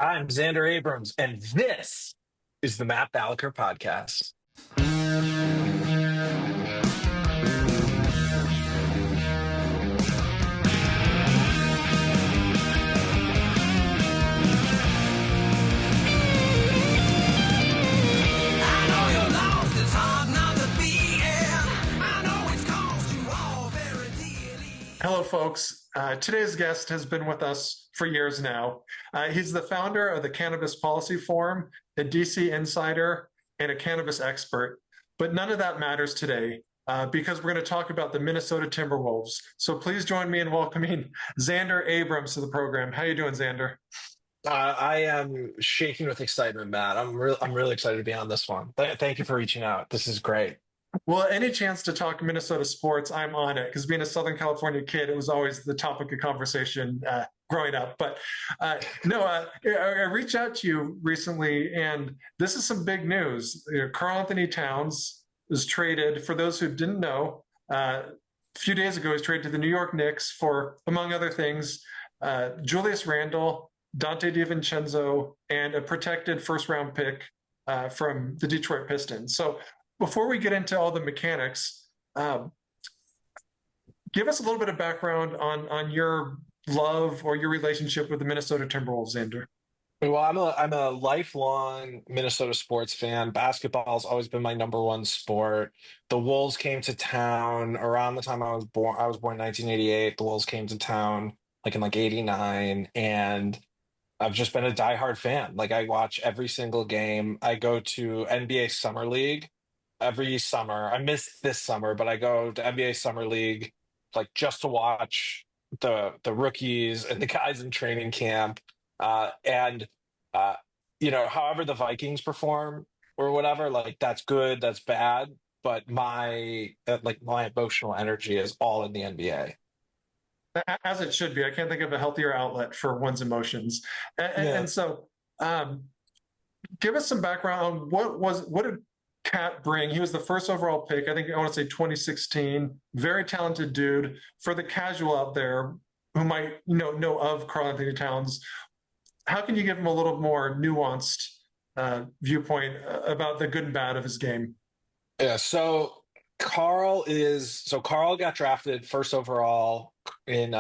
I'm Zander Abrams, and this is the Matt Balaker podcast. Hello, folks. Today's guest has been with us for years now. He's the founder of the Cannabis Policy Forum, a DC insider, and a cannabis expert. But none of that matters today because we're going to talk about the Minnesota Timberwolves. So please join me in welcoming Zander Abrams to the program. How you doing, Zander? I am shaking with excitement, Matt. I'm really excited to be on this one. Thank you for reaching out. This is great. Well, any chance to talk Minnesota sports, I'm on it, because being a Southern California kid, it was always the topic of conversation growing up. But I reached out to you recently, and this is some big news. Karl-Anthony Towns was traded. For those who didn't know, a few days ago, he was traded to the New York Knicks for, among other things, Julius Randle, Donte DiVincenzo, and a protected first-round pick from the Detroit Pistons. So before we get into all the mechanics, give us a little bit of background on your love or your relationship with the Minnesota Timberwolves, Zander. Well, I'm a lifelong Minnesota sports fan. Basketball's always been my number one sport. The Wolves came to town around the time I was born. I was born in 1988. The Wolves came to town in 89, and I've just been a diehard fan. I watch every single game. I go to NBA Summer League every summer. I missed this summer, but I go to NBA Summer League just to watch the rookies and the guys in training camp. However the Vikings perform or whatever, that's good, that's bad. But my emotional energy is all in the NBA. As it should be. I can't think of a healthier outlet for one's emotions. And so, give us some background on what did Cat bring. He was the first overall pick. I think I want to say 2016. Very talented dude. For the casual out there who might know of Karl-Anthony Towns, how can you give him a little more nuanced viewpoint about the good and bad of his game? Yeah. So Carl got drafted first overall in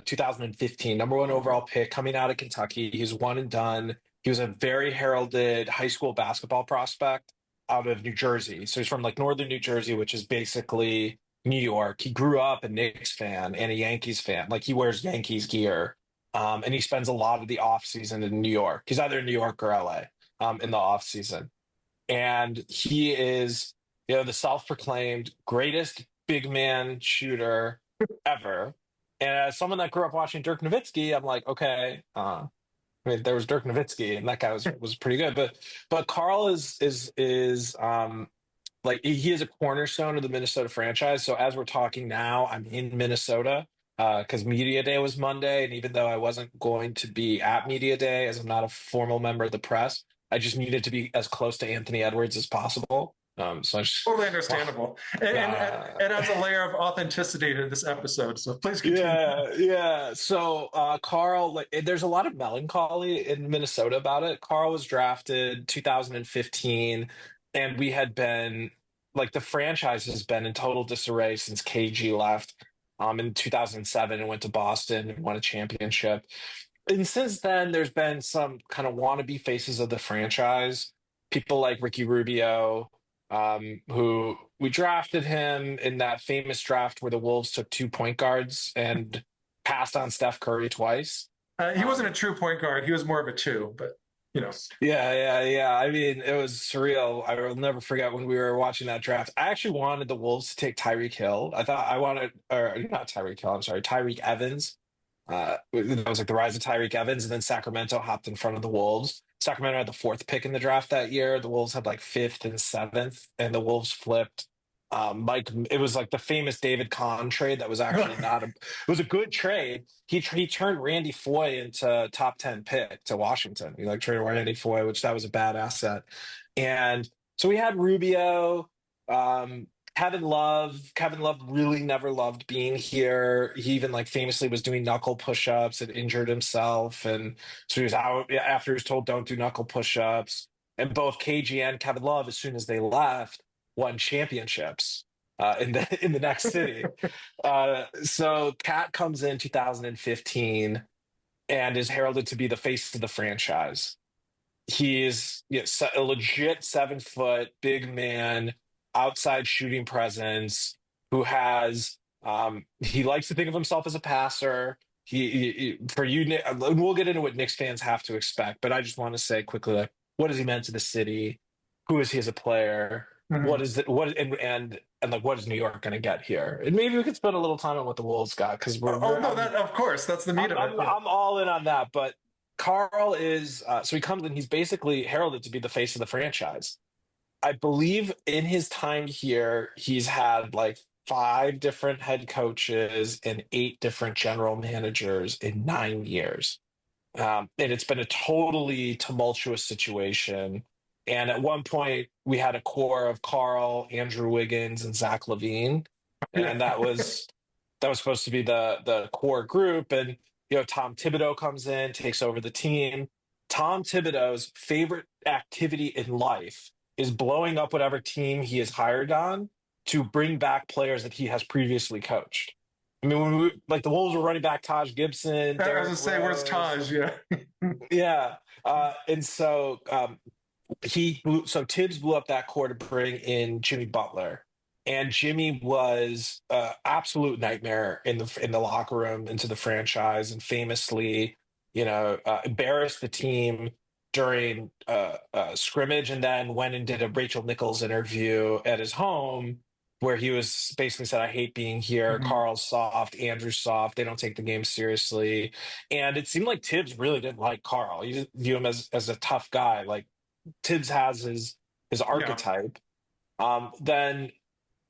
2015, number one overall pick coming out of Kentucky. He's one and done. He was a very heralded high school basketball prospect out of New Jersey. So he's from northern New Jersey, which is basically New York. He grew up a Knicks fan and a Yankees fan. He wears Yankees gear. And he spends a lot of the offseason in New York. He's either in New York or LA in the offseason. And he is, the self-proclaimed greatest big man shooter ever. And as someone that grew up watching Dirk Nowitzki, I'm like, okay, there was Dirk Nowitzki, and that guy was pretty good. But Carl is he is a cornerstone of the Minnesota franchise. So as we're talking now, I'm in Minnesota because Media Day was Monday, and even though I wasn't going to be at Media Day, as I'm not a formal member of the press, I just needed to be as close to Anthony Edwards as possible. So totally understandable, and adds a layer of authenticity to this episode. So please continue. Yeah. So Carl, there's a lot of melancholy in Minnesota about it. Carl was drafted 2015, and we had been the franchise has been in total disarray since KG left in 2007 and went to Boston and won a championship. And since then, there's been some kind of wannabe faces of the franchise, people like Ricky Rubio. Who we drafted him in that famous draft where the Wolves took 2 point guards and passed on Steph Curry twice. He wasn't a true point guard. He was more of a two, but Yeah. I mean, it was surreal. I will never forget when we were watching that draft. I actually wanted the Wolves to take Tyreek Hill. Or not Tyreek Hill, I'm sorry, Tyreek Evans. It was the rise of Tyreek Evans, and then Sacramento hopped in front of the Wolves. Sacramento had the 4th pick in the draft that year. The Wolves had 5th and 7th, and the Wolves flipped. It was the famous David Kahn trade that was actually it was a good trade. He turned Randy Foye into top 10 pick to Washington. He traded Randy Foye, which that was a bad asset. And so we had Rubio. Kevin Love really never loved being here. He even like famously was doing knuckle push-ups and injured himself, and so he was out after he was told don't do knuckle push-ups. And both KG and Kevin Love, as soon as they left, won championships in the next city. So Cat comes in 2015 and is heralded to be the face of the franchise. He's, a legit 7 foot big man, outside shooting presence who has he likes to think of himself as a passer. For you, we'll get into what Knicks fans have to expect, but I just want to say quickly, like, what has he meant to the city? Who is he as a player? What Mhm. is it? What and like what is New York going to get here? And maybe we could spend a little time on what the Wolves got because Oh no, that of course that's the meat of it. Yeah. I'm all in on that. But Karl is so he comes in. He's basically heralded to be the face of the franchise. I believe in his time here, he's had like 5 different head coaches and 8 different general managers in 9 years. And it's been a totally tumultuous situation. And at one point, we had a core of Karl, Andrew Wiggins, and Zach LaVine, Yeah. and that was supposed to be the core group. And Tom Thibodeau comes in, takes over the team. Tom Thibodeau's favorite activity in life is blowing up whatever team he is hired on to bring back players that he has previously coached. I mean, when like the Wolves were running back Taj Gibson, I was gonna Derrick say, where's Rose, Taj? Yeah. yeah, and so Tibbs blew up that core to bring in Jimmy Butler, and Jimmy was absolute nightmare in the locker room into the franchise, and famously, embarrassed the team during scrimmage, and then went and did a Rachel Nichols interview at his home where he was basically said, "I hate being here. Mhm. Carl's soft, Andrew's soft. They don't take the game seriously." And it seemed like Tibbs really didn't like Karl. He didn't view him as a tough guy. Like Tibbs has his Yeah. archetype. Then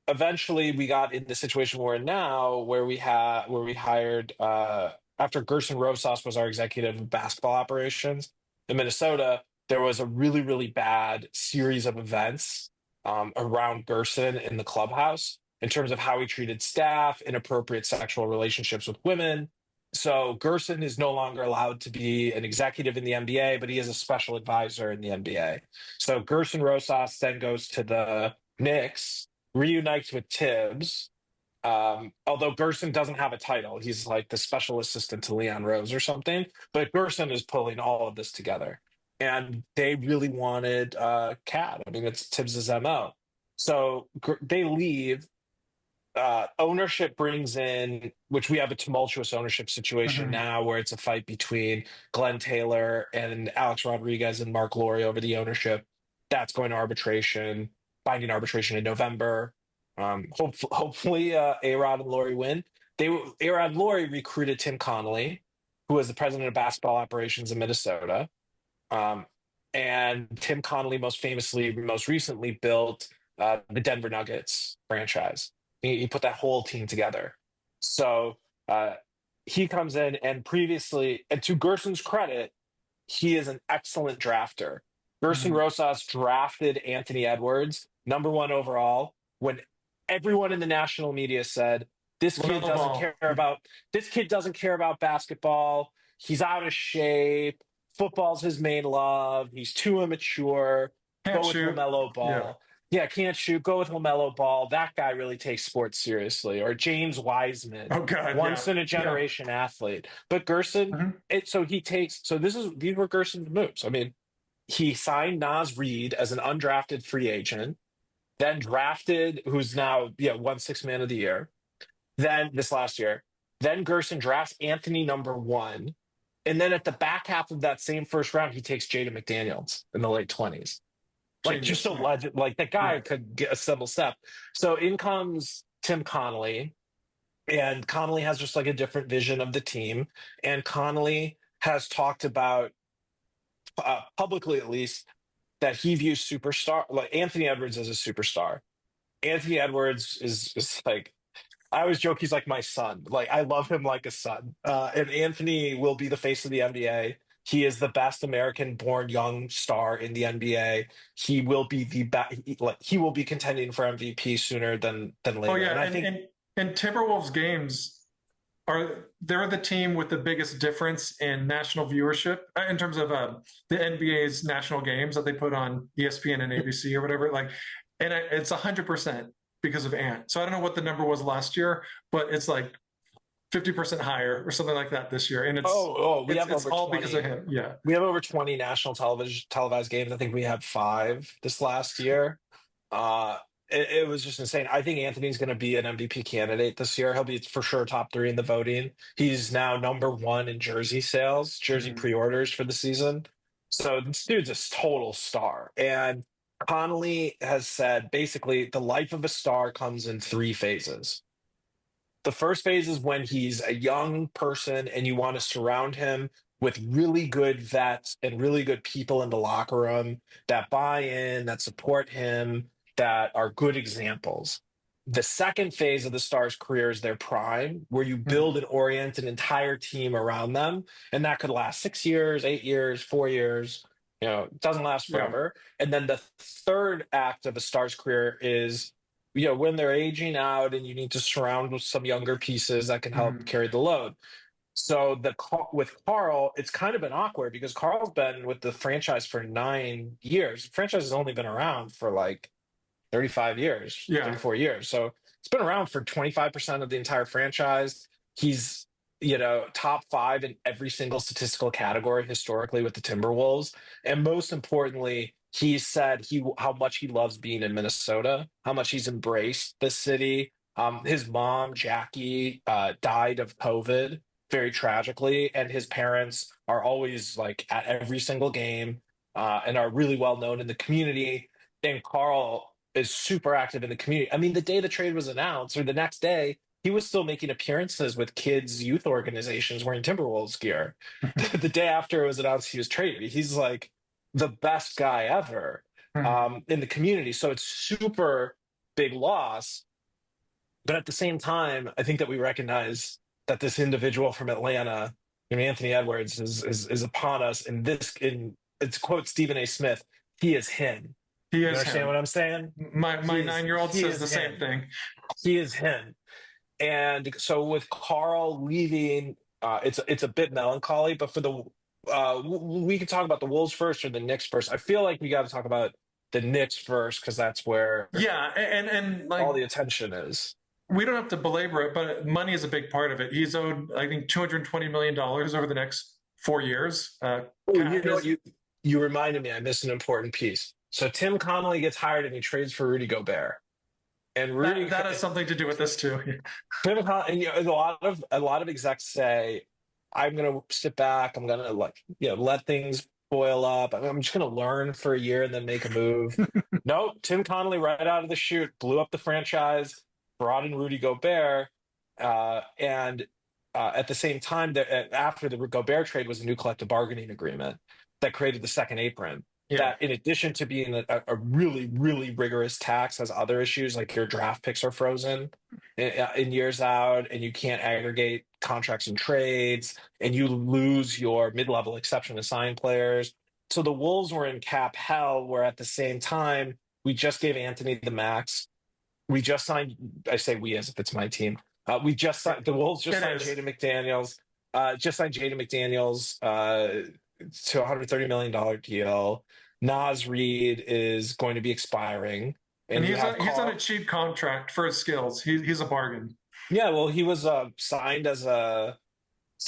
eventually we got in the situation we're in now, where we hired after Gerson Rosas was our executive of basketball operations in Minnesota. There was a really really bad series of events around Gerson in the clubhouse in terms of how he treated staff, inappropriate sexual relationships with women. So Gerson is no longer allowed to be an executive in the NBA, but he is a special advisor in the NBA. So Gerson Rosas then goes to the Knicks, reunites with Tibbs. Although Gerson doesn't have a title, he's like the special assistant to Leon Rose or something. But Gerson is pulling all of this together, and they really wanted Cat. I mean, it's Tibbs's MO. So they leave. Ownership brings in, which we have a tumultuous ownership situation Mhm. now, where it's a fight between Glenn Taylor and Alex Rodriguez and Mark Laurie over the ownership. That's going to arbitration, binding arbitration in November. Hopefully, A-Rod and Laurie win. A-Rod and Laurie recruited Tim Connolly, who was the president of basketball operations in Minnesota. Um, and Tim Connolly most recently built the Denver Nuggets franchise. He put that whole team together. So uh, he comes in, and previously, and to Gerson's credit, he is an excellent drafter. Gerson Mhm. Rosas drafted Anthony Edwards, #1 overall, when everyone in the national media said, this kid LaMelo doesn't Ball. care about this kid doesn't care about basketball. He's out of shape. Football's his main love. He's too immature. Can't Go with shoot. LaMelo Yeah. Ball. Yeah, can't shoot. Go with LaMelo Ball. That guy really takes sports seriously. Or James Wiseman, Oh God. Yeah. once in a Yeah. generation athlete. But Gerson, Mhm. these were Gerson's moves. I mean, he signed Naz Reid as an undrafted free agent, then drafted, who's now, won Sixth Man of the Year, then this last year. Then Gerson drafts Anthony #1. And then at the back half of that same first round, he takes Jaden McDaniels in the late 20s. Like, just Genius. a Yeah. legend. Like, the guy Yeah. could get a double step. So in comes Tim Connolly, and Connolly has just like a different vision of the team. And Connolly has talked about, publicly at least, that he views superstar, like Anthony Edwards as a superstar. Anthony Edwards is like, I always joke he's like my son. Like I love him like a son. And Anthony will be the face of the NBA. He is the best American-born young star in the NBA. He will be the best. He will be contending for MVP sooner than Oh later. yeah, And I think, and Timberwolves games they're the team with the biggest difference in national viewership in terms of the NBA's national games that they put on ESPN and ABC or whatever. Like, and it's 100% because of Ant. So I don't know what the number was last year, but it's like 50% higher or something like that this year. And we have it's over all 20. because of him. Yeah. We have over 20 national televised games. I think we had 5 this last year. Uh, it was just insane. I think Anthony's going to be an MVP candidate this year. He'll be for sure top 3 in the voting. He's now number 1 in jersey sales, jersey pre-orders for the season. So this dude's a total star. And Connolly has said basically the life of a star comes in 3 phases. The first phase is when he's a young person and you want to surround him with really good vets and really good people in the locker room that buy in, that support him, that are good examples. The second phase of the star's career is their prime, where you build and orient an entire team around them. And that could last 6 years, 8 years, 4 years. It doesn't last forever. Yeah. And then the third act of a star's career is when they're aging out and you need to surround with some younger pieces that can help carry the load. So with Karl, it's kind of been awkward because Karl's been with the franchise for 9 years. The franchise has only been around for like 35 years, 34 years. So it's been around for 25% of the entire franchise. He's, top 5 in every single statistical category historically with the Timberwolves. And most importantly, he said how much he loves being in Minnesota, how much he's embraced the city. His mom, Jackie, died of COVID very tragically, and his parents are always like at every single game and are really well known in the community. And Karl is super active in the community. I mean, the day the trade was announced, or the next day, he was still making appearances with kids' youth organizations wearing Timberwolves gear. The day after it was announced he was traded, he's like the best guy ever in the community. So it's super big loss. But at the same time, I think that we recognize that this individual from Atlanta, Anthony Edwards, is upon us. And it's quote Stephen A. Smith, he is him. He is you understand him. What I'm saying? My 9-year-old says the same thing. He is him. And so with Karl leaving, it's a bit melancholy. But for we can talk about the Wolves first or the Knicks first. I feel like we got to talk about the Knicks first because that's where and like, all the attention is. We don't have to belabor it, but money is a big part of it. He's owed, I think, $220 million over the next 4 years. You reminded me. I missed an important piece. So Tim Connolly gets hired and he trades for Rudy Gobert. And Rudy that has something to do with this too. Tim Connolly, and a lot of execs say, I'm going to sit back. I'm going to let things boil up. I'm just going to learn for a year and then make a move. No, Tim Connolly right out of the chute blew up the franchise, brought in Rudy Gobert, and at the same time, after the Gobert trade was a new collective bargaining agreement that created the second apron. Yeah. That in addition to being a really, really rigorous tax, has other issues like your draft picks are frozen in years out, and you can't aggregate contracts and trades, and you lose your mid-level exception to sign players. So the Wolves were in cap hell, where at the same time, we just gave Anthony the max. We just signed, I say we as if it's my team. We just signed, the Wolves just signed Jaden McDaniels, to a $130 million deal. Naz Reid is going to be expiring. And he's on a cheap contract for his skills. He's a bargain. Yeah, well, he was signed as an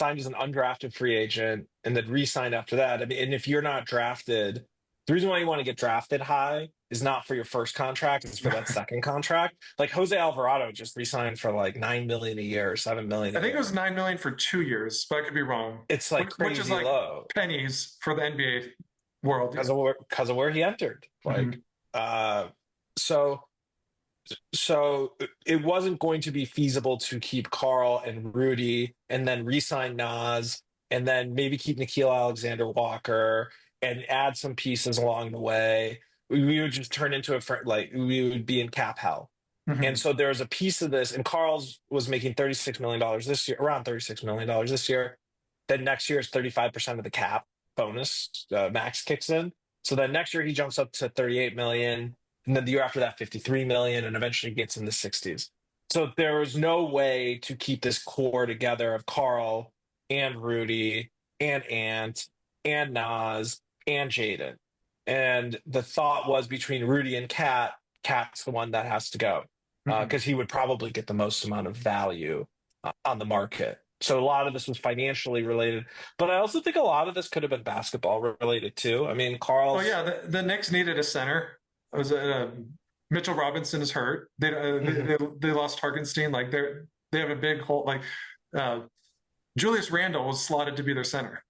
undrafted free agent and then re-signed after that. I mean, and if you're not drafted, the reason why you want to get drafted high is not for your first contract, it's for that second contract. Like Jose Alvarado just re-signed for like $9 million a year or $7 million. I think it was $9 million for 2 years, but I could be wrong. It's like crazy which is like low. Pennies for the NBA world because of where he entered. Like, so it wasn't going to be feasible to keep Karl and Rudy and then re-sign Naz and then maybe keep Nickeil Alexander-Walker and add some pieces along the way. We would just turn into we would be in cap hell. And so there's a piece of this, and Karl's was making $36 million this year, around $36 million this year. Then next year is 35% of the cap. bonus max kicks in. So then next year he jumps up to 38 million, and then the year after that 53 million, and eventually gets in the 60s. So there was no way to keep this core together of Karl and Rudy and Ant and Nas and Jaden. And the thought was between Rudy and Cat's the one that has to go because he would probably get the most amount of value on the market. So a lot of this was financially related, but I also think a lot of this could have been basketball related too. I mean, Oh yeah, the Knicks needed a center. It was Mitchell Robinson is hurt. They lost Hartenstein. Like they have a big hole. Like Julius Randle was slotted to be their center.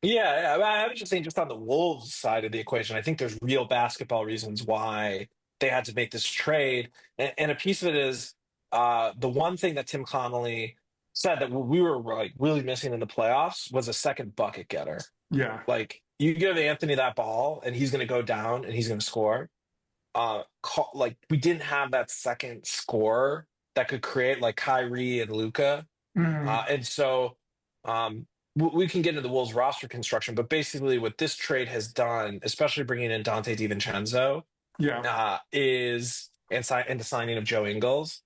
Yeah, I was just saying, just on the Wolves side of the equation, I think there's real basketball reasons why they had to make this trade, and a piece of it is the one thing that Tim Connolly said that we were like really missing in the playoffs was a second bucket getter. Yeah, Like you give Anthony that ball, and he's going to go down and he's going to score. Like we didn't have that second scorer that could create like Kyrie and Luka, and so. We can get into the Wolves roster construction, but basically what this trade has done, especially bringing in Donte DiVincenzo, yeah, and the signing of Joe Ingles,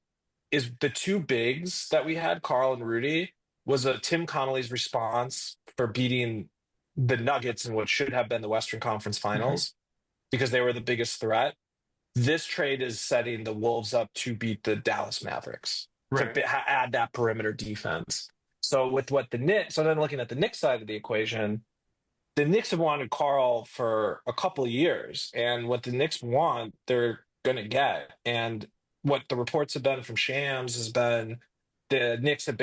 is the two bigs that we had, Karl and Rudy, was a Tim Connolly's response for beating the Nuggets in what should have been the Western Conference Finals because they were the biggest threat. This trade is setting the Wolves up to beat the Dallas Mavericks to add that perimeter defense. So with what the Knicks, so then looking at the Knicks side of the equation, the Knicks have wanted Karl for a couple of years, and what the Knicks want, they're going to get. And what the reports have been from Shams has been the Knicks have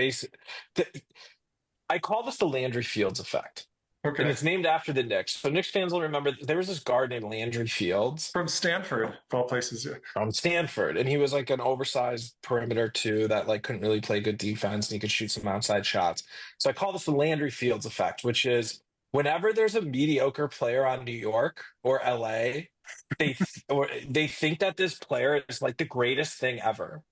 I call this the Landry Fields effect. Okay. And it's named after the Knicks. So Knicks fans will remember there was this guard named Landry Fields. From Stanford, of all places. Yeah. From Stanford. And he was like an oversized perimeter too that like couldn't really play good defense and he could shoot some outside shots. So I call this the Landry Fields effect, which is whenever there's a mediocre player on New York or LA, they think that this player is like the greatest thing ever.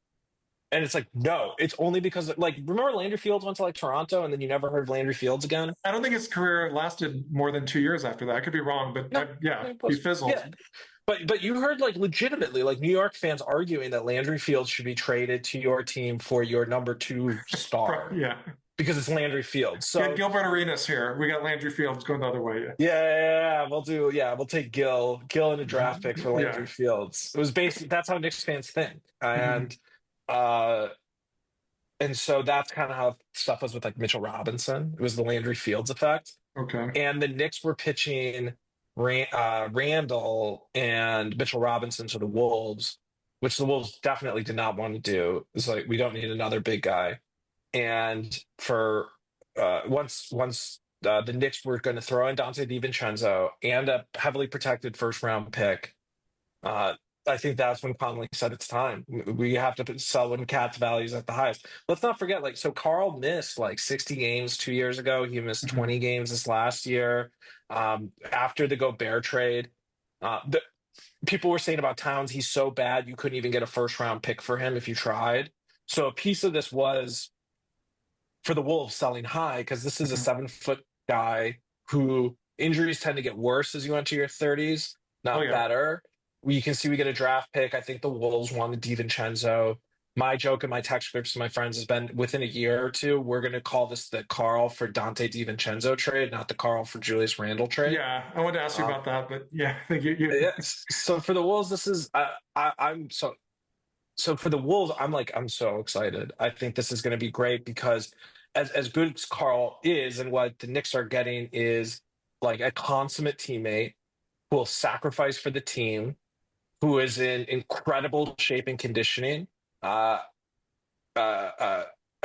And it's like, no, it's only because, like, remember Landry Fields went to like Toronto and then you never heard Landry Fields again? I don't think his career lasted more than 2 years after that. I could be wrong, but No, he fizzled. Yeah. But you heard like legitimately like New York fans arguing that Landry Fields should be traded to your team for your number 2 star. Yeah. Because it's Landry Fields. So Gilbert Arenas here. We got Landry Fields going the other way. Yeah. We'll take Gil in a draft pick for Landry Fields. It was basically that's how Knicks fans think. And so that's kind of how stuff was with like Mitchell Robinson. It was the Landry Fields effect. Okay. And the Knicks were pitching Randle and Mitchell Robinson to the Wolves, which the Wolves definitely did not want to do. It's like, we don't need another big guy. And for once the Knicks were going to throw in Donte DiVincenzo and a heavily protected first round pick, I think that's when Conley said it's time. We have to sell when Cat's value is at the highest. Let's not forget, like, so Karl missed like 60 games 2 years ago. He missed 20 games this last year. After the Gobert trade, people were saying about Towns, he's so bad you couldn't even get a first round pick for him if you tried. So a piece of this was for the Wolves selling high because this is a 7-foot guy who injuries tend to get worse as you enter your 30s, not better. You can see we get a draft pick. I think the Wolves wanted DiVincenzo. My joke in my text groups to my friends has been within a year or two, we're going to call this the Karl for Donte DiVincenzo trade, not the Karl for Julius Randle trade. Yeah, I wanted to ask you about that, but yeah, I think you. Yeah. So for the Wolves, this is I'm so for the Wolves, I'm so excited. I think this is going to be great because as good as Karl is, and what the Knicks are getting is like a consummate teammate who will sacrifice for the team, who is in incredible shape and conditioning. I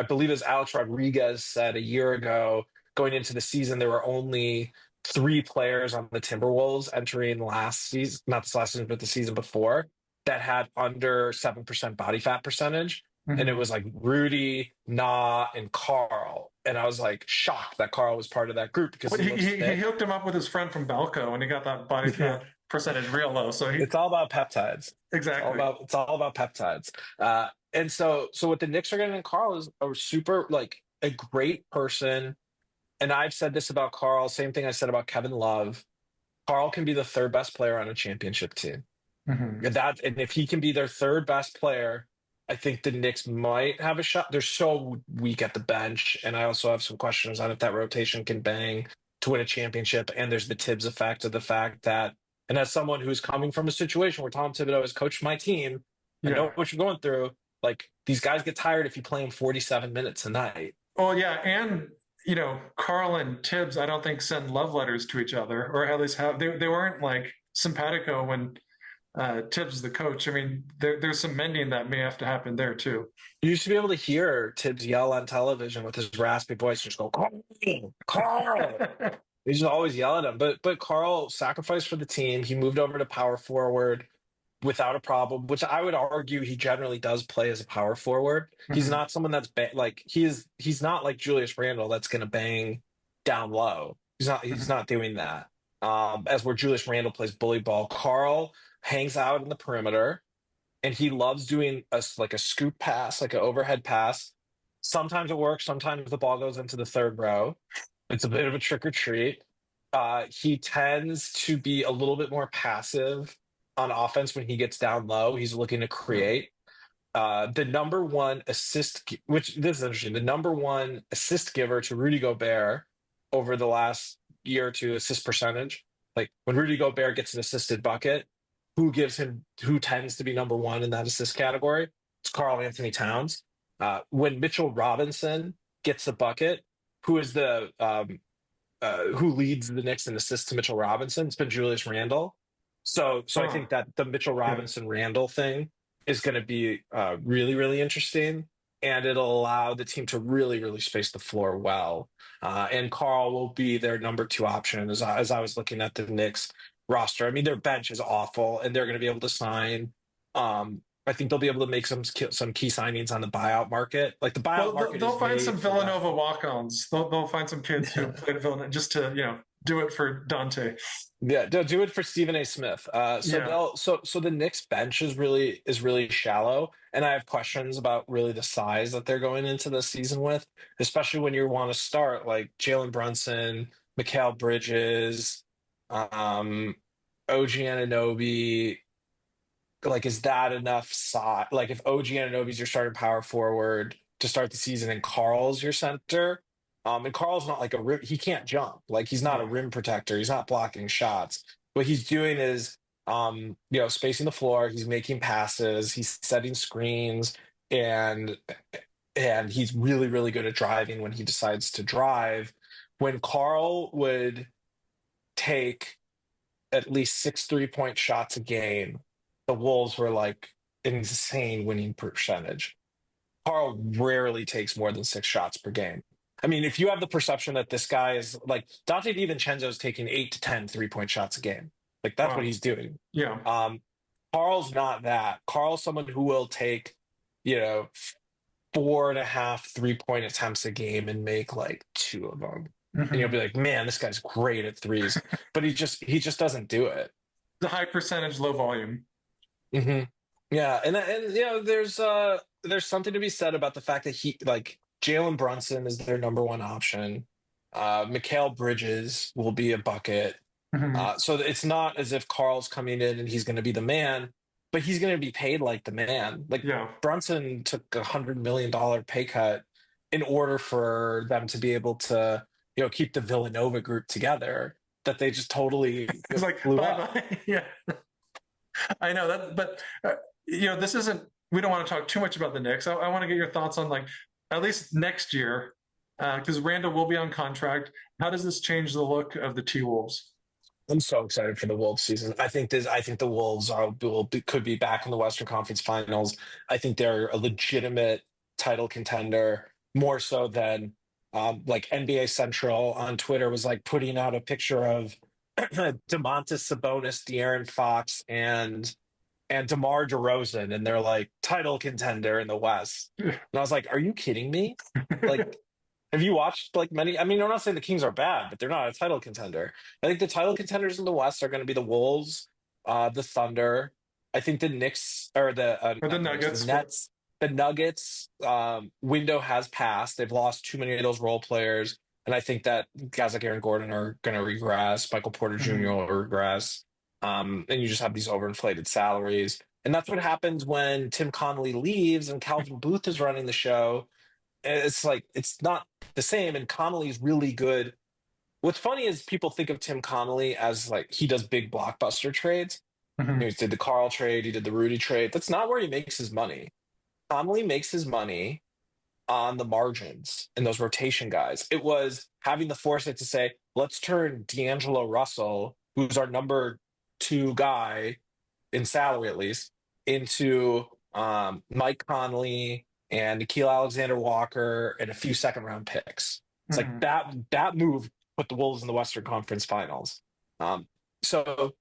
believe as Alex Rodriguez said a year ago, going into the season, there were only 3 players on the Timberwolves entering last season, not this last season, but the season before, that had under 7% body fat percentage. And it was like Rudy, and Karl. And I was like shocked that Karl was part of that group because he hooked him up with his friend from Balco and he got that body fat percentage real low. So it's all about peptides. Exactly. It's all about peptides. And so what the Knicks are getting in Karl is a super, like, a great person and I've said this about Karl, same thing I said about Kevin Love. Karl can be the third best player on a championship team. Mm-hmm. And if he can be their third best player, I think the Knicks might have a shot. They're so weak at the bench, and I also have some questions on if that rotation can bang to win a championship. And there's the Tibbs effect of the fact that, and as someone who's coming from a situation where Tom Thibodeau has coached my team, I Yeah. know what you're going through. Like, these guys get tired if you play them 47 minutes a night. Well, yeah, and Karl and Tibbs, I don't think send love letters to each other, or at least they weren't like simpatico when Tibbs is the coach. I mean, there's some mending that may have to happen there too. You used to be able to hear Tibbs yell on television with his raspy voice, just go, Karl, Karl. He just always yell at him. But Karl sacrificed for the team. He moved over to power forward without a problem, which I would argue he generally does play as a power forward. He's Mhm. not someone that's like he's not like Julius Randle that's going to bang down low. He's Mhm. not doing that. As where Julius Randle plays bully ball, Karl hangs out in the perimeter, and he loves doing like a scoop pass, like an overhead pass. Sometimes it works. Sometimes the ball goes into the third row. It's a bit of a trick or treat. He tends to be a little bit more passive on offense when he gets down low. He's looking to create. The number one assist, which this is interesting, the number one assist giver to Rudy Gobert over the last year or two, assist percentage. Like when Rudy Gobert gets an assisted bucket, who tends to be number one in that assist category? It's Karl-Anthony Towns. When Mitchell Robinson gets a bucket, who is the who leads the Knicks in assists to Mitchell Robinson? It's been Julius Randle. So I Oh, think that the Mitchell yeah. Robinson Randle thing is going to be really, really interesting, and it'll allow the team to really, really space the floor well. And Karl will be their number two option as I was looking at the Knicks roster. I mean, their bench is awful, and they're going to be able to sign. I think they'll be able to make some key signings on the buyout market. Like the buyout Well, market they'll is find some made for them. Villanova walk-ons. They'll find some kids who played at Villanova just to do it for Donte. Yeah, do it for Stephen A. Smith. Yeah. So the Knicks bench is really shallow, and I have questions about really the size that they're going into this season with, especially when you want to start like Jalen Brunson, Mikal Bridges, um, OG Anunoby. Like, is that enough size? Like, if OG Anunoby's your starting power forward to start the season and Karl's your center, and Karl's not like a rim, he can't jump. Like, he's not a No. rim protector. He's not blocking shots. What he's doing is, spacing the floor. He's making passes. He's setting screens, and he's really, really good at driving when he decides to drive. When Karl would take at least 6 3-point shots a game, the Wolves were like insane winning percentage. Karl rarely takes more than 6 shots per game. I mean, if you have the perception that this guy is like Donte DiVincenzo is taking 8 to 10 3-point shots a game, like that's what Wow. he's doing. Yeah. Karl's not that. Karl's someone who will take, you know, 4.5 3-point attempts a game and make like two of them. And you'll Hmm. be like, man, this guy's great at threes, but he just doesn't do it. The high percentage, low volume. Hmm. Yeah, and there's something to be said about the fact that he like Jalen Brunson is their number one option. Mikal Bridges will be a bucket. Hmm. So it's not as if Karl's coming in and he's going to be the man, but he's going to be paid like the man. Like Yeah. Brunson took $100 million pay cut in order for them to be able to, keep the Villanova group together. That they just totally It's like blew bye up. bye. Yeah. I know that, but this isn't. We don't want to talk too much about the Knicks. I want to get your thoughts on like at least next year, because Randle will be on contract. How does this change the look of the T Wolves? I'm so excited for the Wolves season. I think the Wolves could be back in the Western Conference Finals. I think they're a legitimate title contender, more so than like NBA Central on Twitter was like putting out a picture of Domantas Sabonis, De'Aaron Fox, and DeMar DeRozan, and they're like title contender in the West. And I was like, are you kidding me? Like, have you watched like many? I mean, I'm not saying the Kings are bad, but they're not a title contender. I think the title contenders in the West are going to be the Wolves, the Thunder. I think the Knicks or Or the not the Knicks, the Nuggets? Nets, the Nuggets window has passed. They've lost too many of those role players. And I think that guys like Aaron Gordon are going to regress. Michael Porter Jr. Mhm. will regress. And you just have these overinflated salaries. And that's what happens when Tim Connolly leaves and Calvin Booth is running the show. It's like, it's not the same. And Connolly's really good. What's funny is people think of Tim Connolly as like he does big blockbuster trades. Mhm. He did the Carl trade, he did the Rudy trade. That's not where he makes his money. Connolly makes his money on the margins and those rotation guys. It was having the foresight to say, let's turn D'Angelo Russell, who's our number two guy in salary at least, into Mike Conley and Nikhil Alexander Walker and a few second round picks. It's like Mhm. that move put the Wolves in the Western Conference Finals. So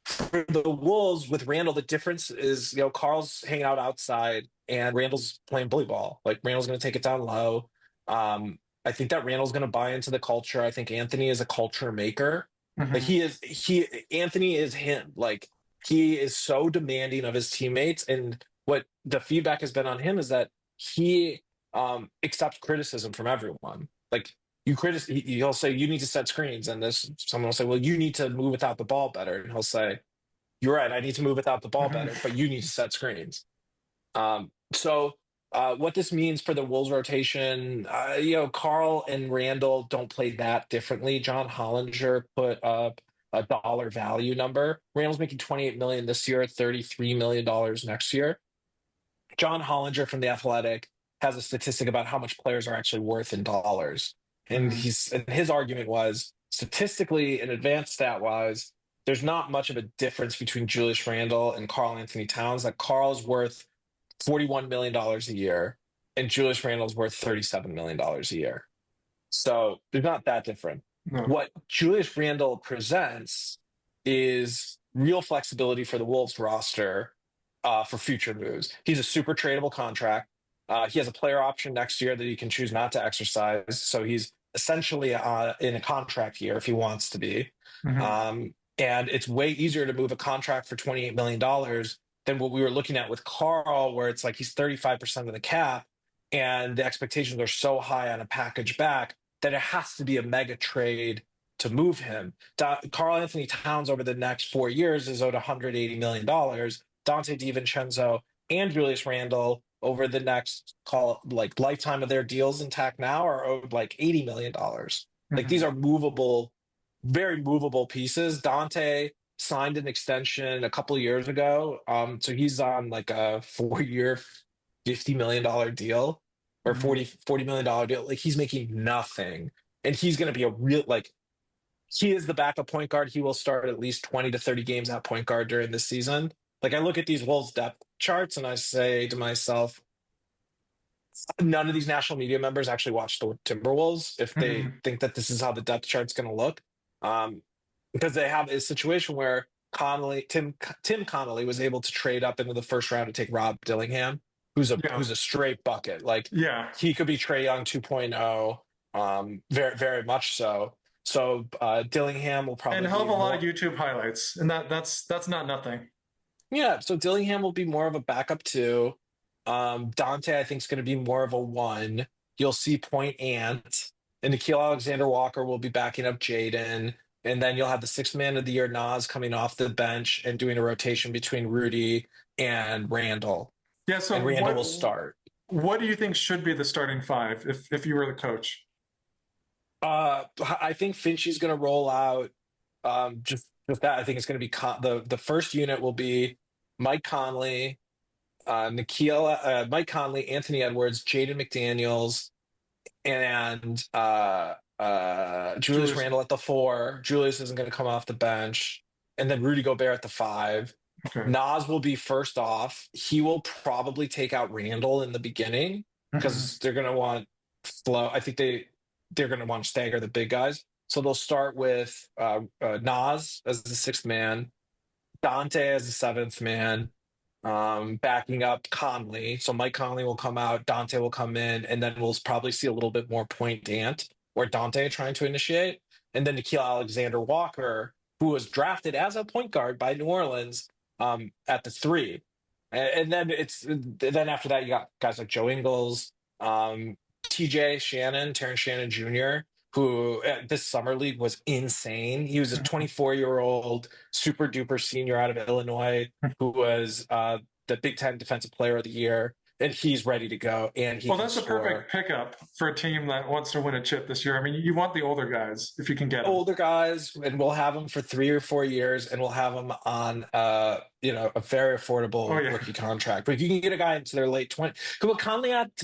for the Wolves with Randle, the difference is, Carl's hanging out outside and Randle's playing bully ball. Like Randle's going to take it down low. I think that Randle's going to buy into the culture. I think Anthony is a culture maker. Like Mhm. Anthony is him. Like he is so demanding of his teammates. And what the feedback has been on him is that he accepts criticism from everyone. Like he'll say you need to set screens, and this someone will say, well, you need to move without the ball better, and he'll say, you're right, I need to move without the ball Mhm. better, but you need to set screens. So what this means for the Wolves rotation, Carl and Randall don't play that differently. John Hollinger put up a dollar value number. Randall's making 28 million this year, $33 million next year. John Hollinger from The Athletic has a statistic about how much players are actually worth in dollars. And Mhm. his argument was statistically and advanced stat wise, there's not much of a difference between Julius Randle and Karl-Anthony Towns. That Carl's worth $41 million a year and Julius Randle's worth $37 million a year. So they're not that different. No. What Julius Randle presents is real flexibility for the Wolves roster for future moves. He's a super tradable contract. He has a player option next year that he can choose not to exercise. So he's essentially in a contract year if he wants to be. Mhm. And it's way easier to move a contract for $28 million than what we were looking at with Carl, where it's like he's 35% of the cap and the expectations are so high on a package back that it has to be a mega trade to move him. Karl-Anthony Towns over the next 4 years is owed $180 million. Donte DiVincenzo and Julius Randle over the next like lifetime of their deals intact now are owed like $80 million. Like these Mhm. are movable, very movable pieces. Donte signed an extension a couple of years ago. So he's on like a 4 year, $50 million deal or Mhm. $40 million deal. Like he's making nothing. And he's going to be a real, like, he is the backup point guard. He will start at least 20 to 30 games at point guard during this season. Like I look at these Wolves depth charts and I say to myself, none of these national media members actually watch the Timberwolves if they Mhm. think that this is how the depth chart's going to look. Um, because they have a situation where Tim Connolly was able to trade up into the first round to take Rob Dillingham, Yeah. who's a straight bucket. Like Yeah. he could be Trae Young 2.0, very very much so. So Dillingham will And probably a hell of be a lot of more. YouTube highlights, and that's not nothing. Yeah, so Dillingham will be more of a backup too. Donte, I think, is going to be more of a one. You'll see Point Ant, and Nikhil Alexander Walker will be backing up Jaden. And then you'll have the sixth man of the year, Nas, coming off the bench and doing a rotation between Rudy and Randall. Yeah. So And Randall will start. what do you think should be the starting five if you were the coach? I think Finchie's going to roll out just that. I think it's going to be the first unit will be Mike Conley, Mike Conley, Anthony Edwards, Jaden McDaniels, and Julius Julius. Randle at the four. Julius isn't going to come off the bench, and then Rudy Gobert at the five. Okay. Nas will be first off. He will probably take out Randle in the beginning Mhm. because they're going to want flow. I think they're going to want to stagger the big guys. So they'll start with Nas as the sixth man, Donte as the seventh man, backing up Conley. So Mike Conley will come out, Donte will come in, and then we'll probably see a little bit more Point Dant or Donte trying to initiate. And then Nikhil Alexander Walker, who was drafted as a point guard by New Orleans at the three. And then after that, you got guys like Joe Ingles, TJ Shannon, Terrence Shannon Jr., who at this summer league was insane. He was a Mhm. 24-year-old super duper senior out of Illinois who was the Big Ten Defensive Player of the Year, and he's ready to go and he Well, can that's a perfect score. pickup for a team that wants to win a chip this year. I mean, you want the older guys if you can get them. Older guys, and we'll have them for 3 or 4 years, and we'll have them on a very Oh affordable yeah. rookie contract. But if you can get a guy into their late 20s,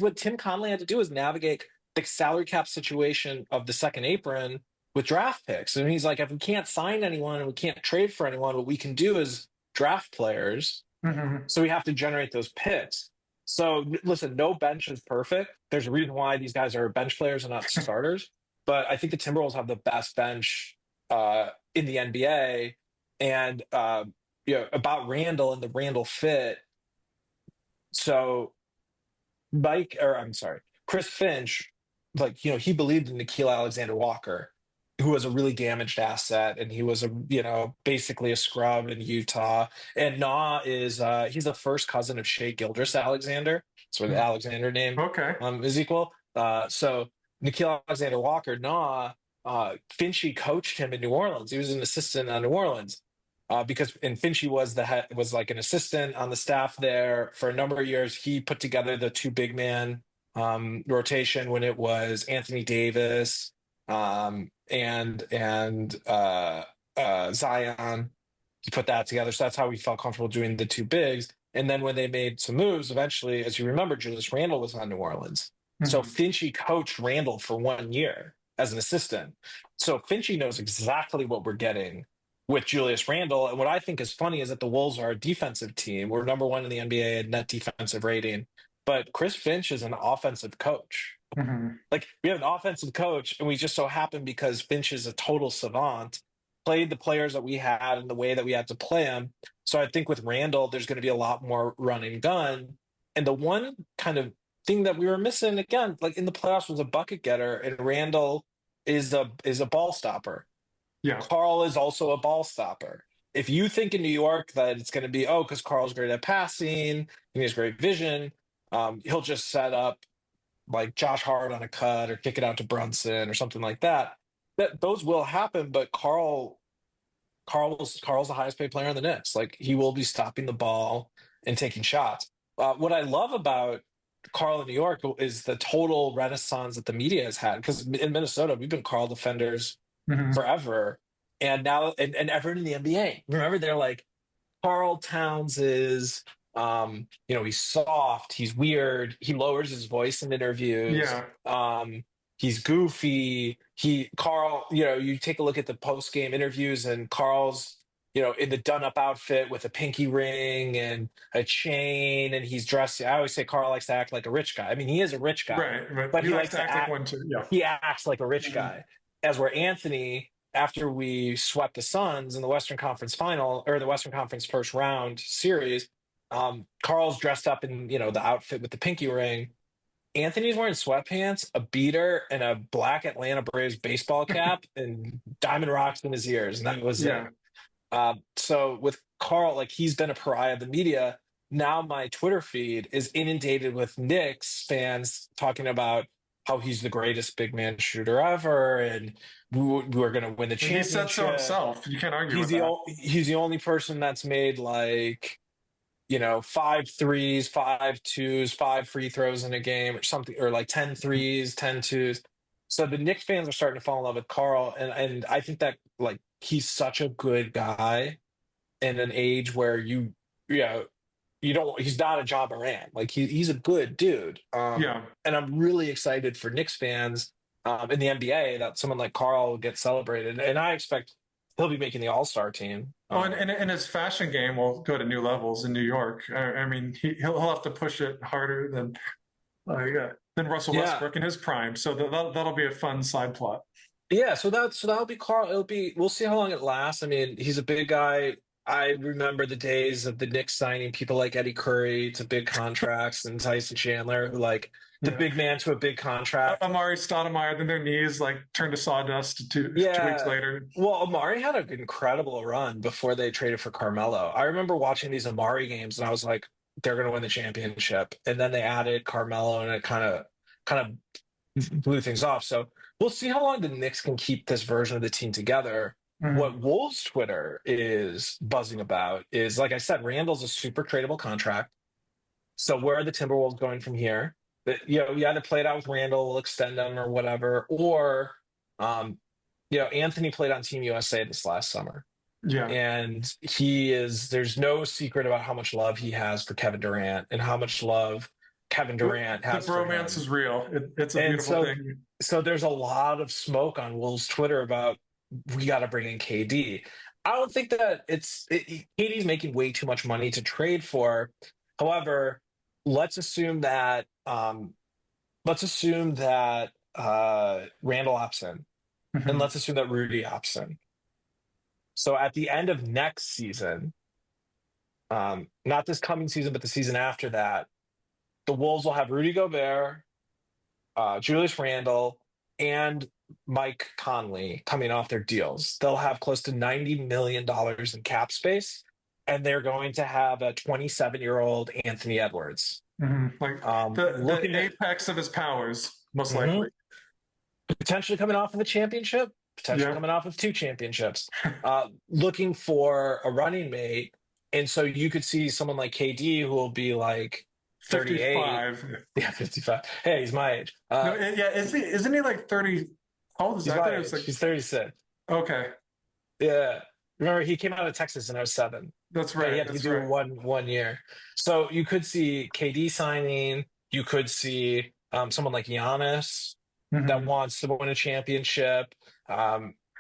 what Tim Conley had to do is navigate the salary cap situation of the second apron with draft picks. And he's like, if we can't sign anyone and we can't trade for anyone, what we can do is draft players. Mhm. So we have to generate those picks. So listen, no bench is perfect. There's a reason why these guys are bench players and not starters. But I think the Timberwolves have the best bench in the NBA. And about Randle and the Randle fit. So Chris Finch, he believed in Nickeil Alexander-Walker, who was a really damaged asset, and he was basically a scrub in Utah. And he's the first cousin of Shea Gilgeous-Alexander. That's where the Alexander name Okay. is equal. So Nickeil Alexander-Walker, Finchy coached him in New Orleans. He was an assistant on New Orleans. And Finchy was like an assistant on the staff there for a number of years. He put together the two big man rotation when it was Anthony Davis and Zion. He put that together. So that's how we felt comfortable doing the two bigs. And then when they made some moves, eventually, as you remember, Julius Randle was on New Orleans. So Mhm. Finchy coached Randle for 1 year as an assistant. So Finchy knows exactly what we're getting with Julius Randle. And what I think is funny is that the Wolves are a defensive team. We're number one in the NBA in net defensive rating. But Chris Finch is an offensive coach. Mhm. Like, we have an offensive coach, and we just so happen, because Finch is a total savant, played the players that we had in the way that we had to play them. So I think with Randle, there's going to be a lot more run and gun. And the one kind of thing that we were missing, again, like in the playoffs, was a bucket getter, and Randle is a ball stopper. Yeah. Karl is also a ball stopper. If you think in New York that it's going to be, because Karl's great at passing and he has great vision, he'll just set up like Josh Hart on a cut or kick it out to Brunson or something like that. Those will happen, but Karl's the highest paid player in the Knicks. Like, he will be stopping the ball and taking shots. What I love about Karl in New York is the total renaissance that the media has had. Because in Minnesota, we've been Karl defenders Mhm. forever, and now and everyone in the NBA. Remember, they're like, Karl Towns is, he's soft, he's weird, he lowers his voice in interviews, Yeah. he's goofy. Karl, you take a look at the post game interviews, and Karl's, in the done up outfit with a pinky ring and a chain, and he's dressed. I always say Karl likes to act like a rich guy. I mean, he is a rich guy, Right. But but he he likes likes to to act like act. one too. Yeah. He acts like a rich Mhm. guy. As where Anthony, after we swept the Suns in the Western Conference final, or the Western Conference first round series, Karl's dressed up in, the outfit with the pinky ring. Anthony's wearing sweatpants, a beater, and a black Atlanta Braves baseball cap, and diamond rocks in his ears, and that was it. Yeah. So with Karl, like, he's been a pariah of the media. Now my Twitter feed is inundated with Knicks fans talking about how he's the greatest big man shooter ever, and we're going to win the And he said so championship. himself. You can't argue He's with the that. he's the only person that's made, like, 5 threes, 5 twos, 5 free throws in a game or something, or like 10 threes, 10 twos. So the Knicks fans are starting to fall in love with Karl, and I think that, like, he's such a good guy in an age where you don't he's not a John Moran. Like, he's a good dude. Yeah. And I'm really excited for Knicks fans in the NBA that someone like Karl will get celebrated, and I expect he'll be making the All-Star team. Oh, and his fashion game will go to new levels in New York. I mean, he'll have to push it harder than Russell Yeah. Westbrook in his prime. So that'll be a fun side plot. Yeah, that'll be Karl. We'll see how long it lasts. I mean, he's a big guy. I remember the days of the Knicks signing people like Eddie Curry to big contracts, and Tyson Chandler, who, like, the Yeah. big man to a big contract. Amari Stoudemire, then their knees like turned to sawdust 2 weeks Yeah. later. Well, Amari had an incredible run before they traded for Carmelo. I remember watching these Amari games, and I was like, they're going to win the championship. And then they added Carmelo, and it kind of blew things off. So we'll see how long the Knicks can keep this version of the team together. Mhm. What Wolves Twitter is buzzing about is, like I said, Randle's a super tradable contract. So where are the Timberwolves going from here? You either play it out with Randle, we'll extend them or whatever, or um, Anthony played on Team USA this last summer. Yeah. And there's no secret about how much love he has for Kevin Durant and how much love Kevin Durant The has for bromance him. is real. It's a And beautiful so, thing. so there's a lot of smoke on Wolves Twitter about we got to bring in KD. I don't think that KD's making way too much money to trade for. However, let's assume that Randall opts in, and Mhm. let's assume that Rudy opts in. So at the end of next season, not this coming season, but the season after that, the Wolves will have Rudy Gobert, Julius Randle, and Mike Conley coming off their deals. They'll have close to $90 million in cap space, and they're going to have a 27-year-old Anthony Edwards. Like the Looking at apex of his powers, most mhm, likely. potentially coming off of a championship, potentially Yeah. coming off of two championships, looking for a running mate. And so you could see someone like KD who will be like 38. 55. Yeah, 55. Hey, he's my age. No, yeah, isn't he like 30? How old is He's that? I thought my it was age. like, He's 36. okay, Yeah. Remember, he came out of Texas in '07. that's Yeah, he right. had to That's do right. one year. So you could see KD signing. You could see someone like Giannis that Mhm. wants to win a championship.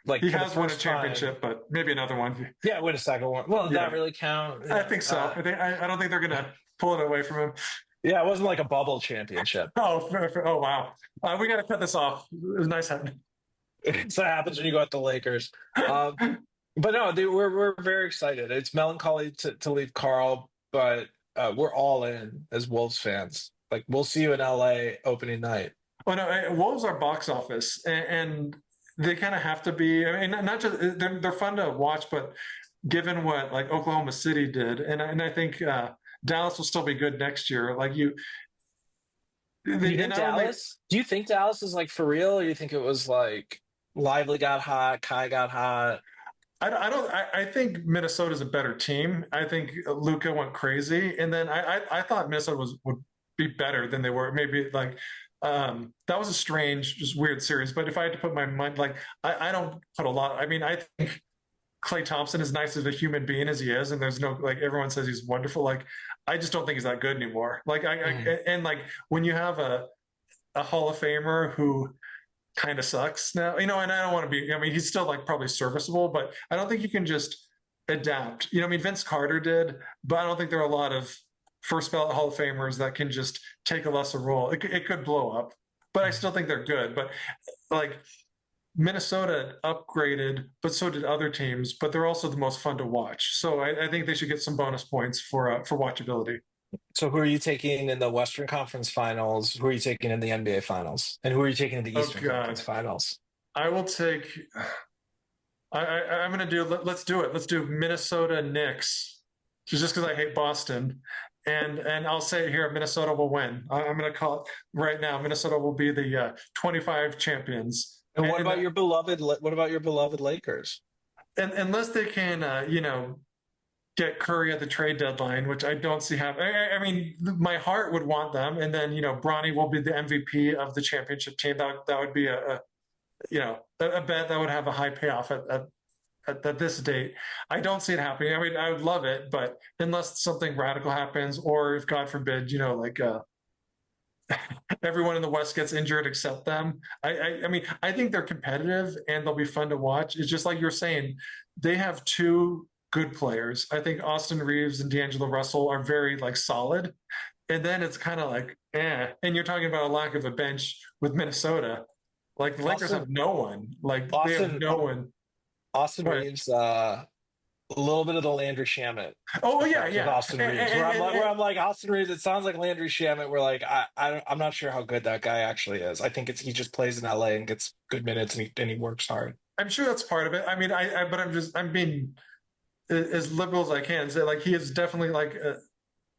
Like He for the has won a first time. championship, but maybe another one. Yeah, win a second one. Well, did that Yeah, really count? I Yeah. think so. I don't think they're gonna pull it away from him. Yeah, it wasn't like a bubble championship. Oh, oh wow. We got to cut this off. It was nice having. So it happens when you go at the Lakers. Um, but no, we're very excited. It's melancholy to leave Carl, but we're all in as Wolves fans. Like we'll see you in LA opening night. Oh no, Wolves are box office, and they kind of have to be. I mean, not just they're fun to watch, but given what like Oklahoma City did, and I think Dallas will still be good next year. Like they not only Do you think Dallas is like for real, or you think it was like Lively got hot, Kai got hot? I don't. I think Minnesota's a better team. I think Luka went crazy, and then I thought Minnesota would be better than they were. Maybe like that was a strange, just weird series. But if I had to put my mind, like I don't put a lot. I mean, I think Klay Thompson, as nice as a human being as he is, and there's no like everyone says he's wonderful. Like I just don't think he's that good anymore. Like Mm. and like when you have a Hall of Famer who kind of sucks now, and I don't want to be, I mean, he's still like probably serviceable, but I don't think you can just adapt. I mean, Vince Carter did, but I don't think there are a lot of first ballot Hall of Famers that can just take a lesser role. It could blow up, but I still think they're good. But like Minnesota upgraded, but so did other teams, but they're also the most fun to watch. So I think they should get some bonus points for watchability. So who are you taking in the Western Conference Finals? Who are you taking in the NBA Finals? And who are you taking in the Oh Eastern Conference God, Finals? I will take. I'm going to do. Let's do it. Let's do Minnesota Knicks, just because I hate Boston, and I'll say it here: Minnesota will win. I'm going to call it right now. Minnesota will be the 25 champions. And what And, about your beloved Lakers? unless they can, get Curry at the trade deadline, which I don't see happening. I mean, my heart would want them, and then Bronny will be the MVP of the championship team. That would be a bet that would have a high payoff at this date. I don't see it happening. I mean, I would love it, but unless something radical happens, or if God forbid, like everyone in the West gets injured except them. I mean, I think they're competitive and they'll be fun to watch. It's just like you're saying, they have two good players. I think Austin Reeves and D'Angelo Russell are very like solid. And then it's kind of like, eh. And you're talking about a lack of a bench with Minnesota. Like the Lakers have Austin no one. Like they have Austin no one. Austin But Reeves, a little bit of the Landry Shamet oh yeah, effect with yeah. Austin Reeves, where I'm like Austin Reeves. It sounds like Landry Shamet. We're like I'm not sure how good that guy actually is. I think he just plays in LA and gets good minutes and he works hard. I'm sure that's part of it. I mean, but I'm being as liberal as I can. Say like he is definitely like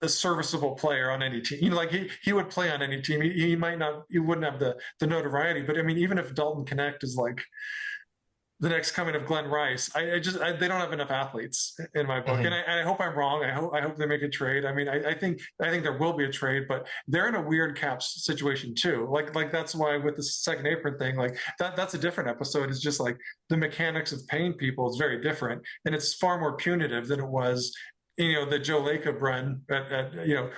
a serviceable player on any team. Like he would play on any team. He might not, he wouldn't have the notoriety, but I mean, even if Dalton Connect is like the next coming of Glenn Rice, they don't have enough athletes in my book. And I hope I'm wrong. I hope they make a trade. I mean, I think there will be a trade, but they're in a weird cap situation too. Like that's why with the second apron thing, like that's a different episode. It's just like the mechanics of paying people is very different, and it's far more punitive than it was, the Joe Lacob run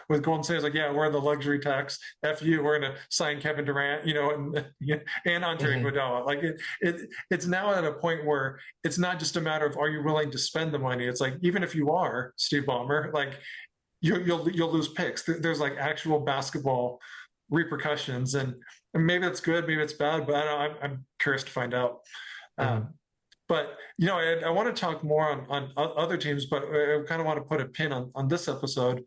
with Golden State. Like, yeah, we're in the luxury tax. F you, we're going to sign Kevin Durant, and Andre Iguodala. Like it's now at a point where it's not just a matter of, are you willing to spend the money? It's like, even if you are, Steve Ballmer, like you'll lose picks. There's like actual basketball repercussions, and maybe that's good, maybe it's bad, but I'm curious to find out. But, I want to talk more on other teams, but I kind of want to put a pin on this episode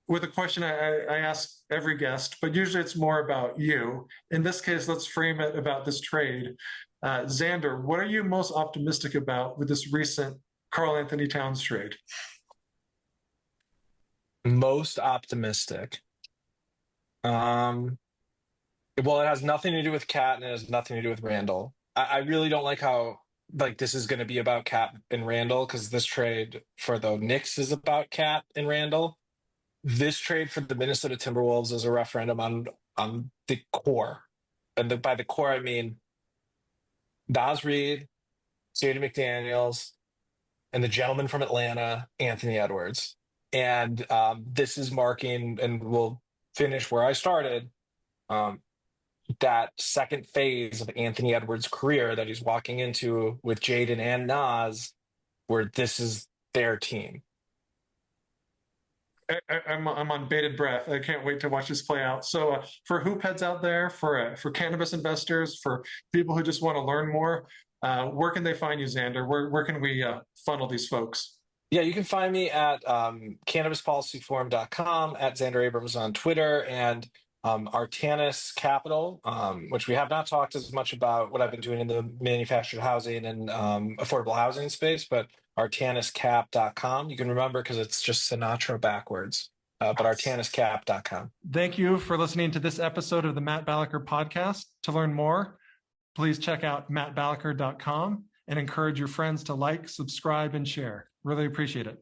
with a question I ask every guest, but usually it's more about you. In this case, let's frame it about this trade. Zander, what are you most optimistic about with this recent Karl-Anthony Towns trade? Most optimistic. Well, it has nothing to do with Cat and it has nothing to do with Randle. I really don't like how this is going to be about Cat and Randle, because this trade for the Knicks is about Cat and Randle. This trade for the Minnesota Timberwolves is a referendum on the core. And by the core, I mean Naz Reid, Jaden McDaniels, and the gentleman from Atlanta, Anthony Edwards. And this is marking, and we'll finish where I started, that second phase of Anthony Edwards' career that he's walking into with Jaden and Naz, where this is their team. I'm on bated breath. I can't wait to watch this play out. So for hoop heads out there, for cannabis investors, for people who just want to learn more, where can they find you, Zander? Where can we funnel these folks? Yeah, you can find me at cannabispolicyforum.com, at Zander Abrams on Twitter, and Artanis Capital, which we have not talked as much about what I've been doing in the manufactured housing and affordable housing space, but artaniscap.com. You can remember because it's just Sinatra backwards, but artaniscap.com. Thank you for listening to this episode of the Matt Balaker podcast. To learn more, please check out mattbalaker.com and encourage your friends to like, subscribe, and share. Really appreciate it.